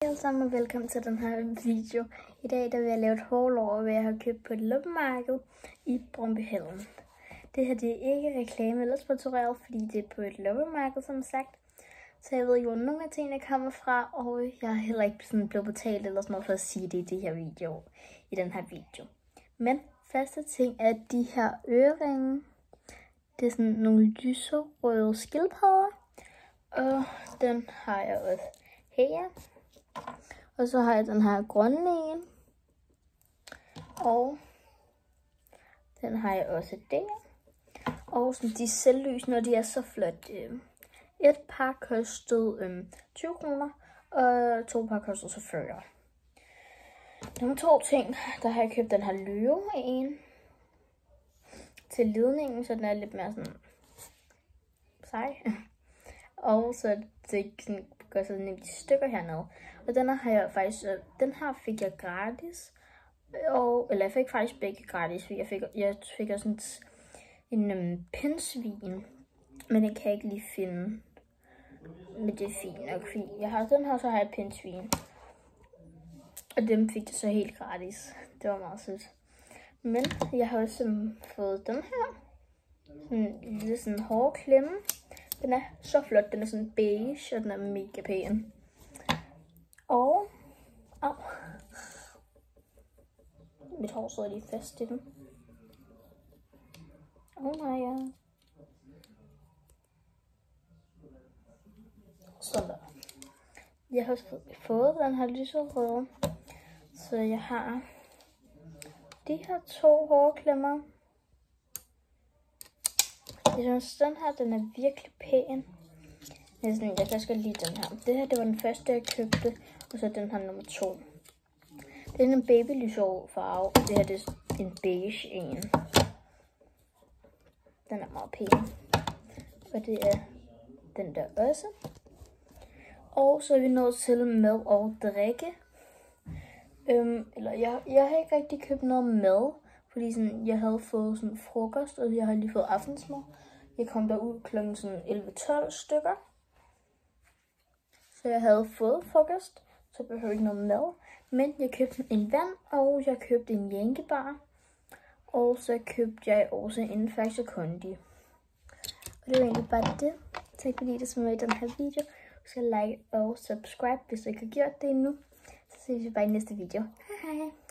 Hej alle sammen og velkommen til den her video. I dag vil jeg lave et haul, hvad jeg har købt på et loppemarked i Brøndbyhallen. Det her det er ikke reklame eller sponsoreret, fordi det er på et loppemarked, som sagt. Så jeg ved ikke, hvor nogle af tingene kommer fra, og jeg har heller ikke sådan blevet betalt eller sådan noget for at sige det i den her video. Men første ting er de her øreringe. Det er sådan nogle lyserøde skildpadder, og den har jeg også her. Og så har jeg den her grønne en. Og den har jeg også der. Og sådan, de er selvlysende, og de er så flot. Et par kostede 20 kroner, og 2 par kostede så 40. Nummer 2 ting, der har jeg købt den her løve en til ledningen, så den er lidt mere sådan sej. Og så det sådan, gør så nemt de stykker hernede. Og den her fik jeg gratis. Eller jeg fik faktisk begge gratis, fordi jeg fik også en pindsvin. Men den kan jeg ikke lige finde. Men det er fint nok, fordi jeg har den her, så har jeg et pindsvin. Og dem fik jeg så helt gratis. Det var meget sødt. Men jeg har også fået den her. En lille sådan hård klemme. Den er så flot, den er sådan beige, og den er mega pæn. Og mit hår sidder lige fast i den. Nej, ja. Sådan der. Jeg har fået den her lyserøde, så jeg har de her 2 hårklemmer. Jeg synes, den her, den er virkelig pæn. Jeg kan også godt lide den her. Det her, det var den første, jeg købte. Og så den her nummer 2. Det er en babylyserød farve. Og det her, det er en beige en. Den er meget pæn. Og det er den der også. Og så er vi nået til mad og drikke. Jeg har ikke rigtig købt noget mad. Fordi sådan, jeg havde fået sådan frokost, og jeg har lige fået aftensmad. Jeg kom derud klokken 11-12 stykker. Så jeg havde fået frokost, så behøvede jeg ikke noget mad. Men jeg købte en vand, og jeg købte en jænkebar. Og så købte jeg også en Faxe Kondi. Og det var egentlig bare det. Tak fordi I så med i den her video. Så like og subscribe, hvis du ikke har gjort det endnu. Så ses vi bare i næste video. Hej hej!